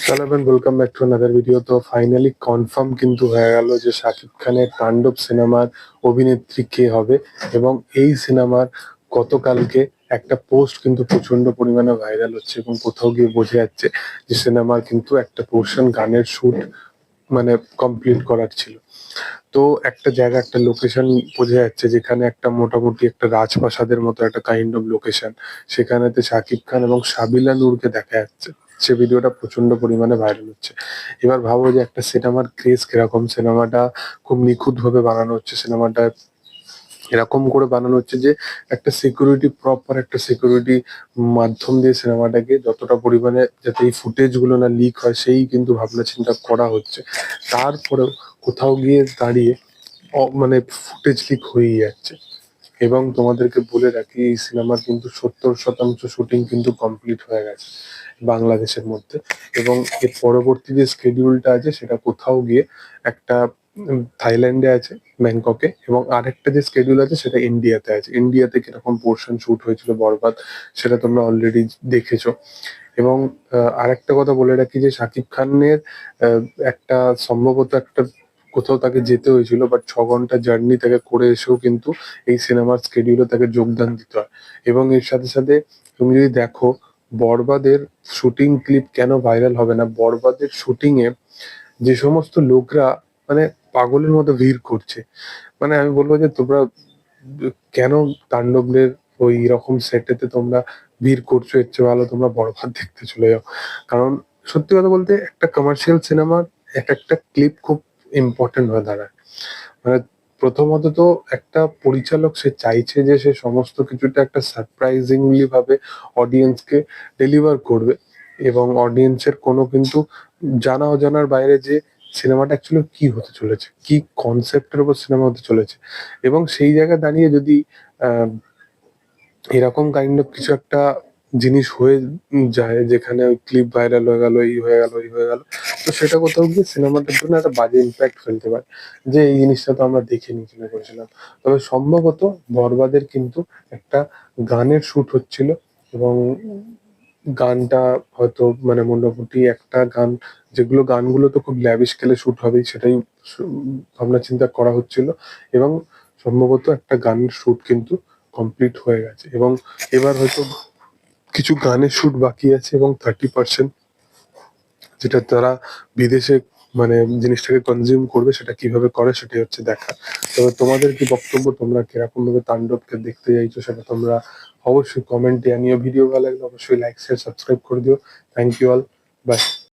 Hello and welcome back to another video. তো finally confirm কিন্তু হয়ে গেল যে শাকিব খানের তাণ্ডব সিনেমার অভিনেত্রী কে হবে। এবং এই সিনেমার গতকালকে একটা পোস্ট কিন্তু প্রচন্ড পরিমাণে ভাইরাল হচ্ছে এবং কোথাও গিয়ে বোঝা যাচ্ছে যে সিনেমার কিন্তু একটা পোর্শন গানের শুট মানে কমপ্লিট করার ছিল। তো একটা জায়গা একটা লোকেশন বোঝা যাচ্ছে যেখানে একটা মোটামুটি একটা রাজপ্রাসাদের মতো একটা kind of location, সেখানেতে Shakib Khan এবং সাবিলা নূরকে দেখা যাচ্ছে। সে ভিডিওটা প্রচন্ড পরিমাণে ভাইরাল হচ্ছে। এবার ভাবো যে একটা সিনেমার ক্রেজ কিরকম, সিনেমাটা খুব নিখুঁত ভাবে বানানো হচ্ছে, সিনেমাটা এরকম করে বানানো হচ্ছে যে একটা সিকিউরিটি, প্রপার একটা সিকিউরিটি মাধ্যম দিয়ে সিনেমাটাকে যতটা পরিমাণে যাতে এই ফুটেজ গুলো না লিক হয় সেই কিন্তু ভাবনা চিন্তা করা হচ্ছে। তারপরেও কোথাও গিয়ে দাঁড়িয়ে মানে ফুটেজ লিক হয়েই যাচ্ছে। এবং তোমাদেরকে বলে রাখি এই সিনেমার কিন্তু 70% শুটিং কিন্তু কমপ্লিট হয়ে গেছে বাংলাদেশের মধ্যে। এবং এর পরবর্তী যে স্কেডিউলটা আছে সেটা কোথাও গিয়ে একটা থাইল্যান্ডে আছে, ব্যাংককে, এবং আরেকটা যে স্কেডিউল আছে সেটা ইন্ডিয়াতে আছে। ইন্ডিয়াতে কিরকম পোর্শন শুট হয়েছিল বরবাদ, সেটা তোমরা অলরেডি দেখেছো। এবং আরেকটা কথা বলে রাখি যে শাকিব খানের আহ, একটা সম্ভবত একটা কোথাও তাকে যেতে হয়েছিল, বাট 6 ঘন্টা জার্নি তাকে করে এসেও কিন্তু এই সিনেমার স্কেডিউলে তাকে যোগদান দিতে হয়। এবং এর সাথে সাথে তুমি যদি দেখো বরবাদের শুটিং ক্লিপ কেন ভাইরাল হবে না, বরবাদের শুটিং এ যে সমস্ত লোকরা মানে পাগলের মতো ভিড় করছে, মানে আমি বলবো যে তোমরা কেন তাণ্ডবের ওই রকম সেটেতে তোমরা ভিড় করছো, এর চেয়ে ভালো তোমরা বরবাদ দেখতে চলে যাও। কারণ সত্যি কথা বলতে একটা কমার্শিয়াল সিনেমার এক একটা ক্লিপ খুব ইম্পর্টেন্ট হয়ে দাঁড়ায়। মানে প্রথমত তো একটা পরিচালক সে চাইছে যে সে সমস্ত কিছুটা একটা সারপ্রাইজিংলি ভাবে অডিয়েন্সকে ডেলিভার করবে, এবং অডিয়েন্সের কোনো কিন্তু জানা অজানার বাইরে যে সিনেমাটা অ্যাকচুয়ালি কি হতে চলেছে, কি কনসেপ্টের উপর সিনেমা হতে চলেছে। এবং সেই জায়গায় দাঁড়িয়ে যদি আহ এরকম কাইন্ড অফ কিছু একটা জিনিস হয়ে যায় যেখানে ওই ক্লিপ ভাইরাল হয়ে গেল, এই হয়ে গেল, এই হয়ে গেল, তো সেটা কোথাও গিয়ে সিনেমাটার জন্য একটা বাজে ইম্প্যাক্ট ফেলতে পারে। যে এই জিনিসটা তো আমরা দেখিনি কিনে করেছিলাম। তবে সম্ভবত বরবাদের কিন্তু একটা গানের শুট হচ্ছিল, এবং গানটা হয়তো মানে মোটামুটি একটা গান, যেগুলো গানগুলো তো খুব ল্যাভিশ স্কেলে শুট হবেই সেটাই ভাবনা চিন্তা করা হচ্ছিল। এবং সম্ভবত একটা গানের শুট কিন্তু কমপ্লিট হয়ে গেছে, এবং এবার হয়তো কিছু গানের শুট বাকি আছে, এবং 30% যেটা তারা বিদেশে মানে জিনিসটাকে কনজিউম করবে সেটা কিভাবে করে সেটাই হচ্ছে দেখা। তবে তোমাদের কি বক্তব্য, তোমরা কিরকম ভাবে তাণ্ডবকে দেখতে চাইছো সেটা তোমরা অবশ্যই কমেন্টে জানিও। ভিডিও ভালো লাগলে অবশ্যই লাইক শেয়ার সাবস্ক্রাইব করে দিও। Thank you all, by.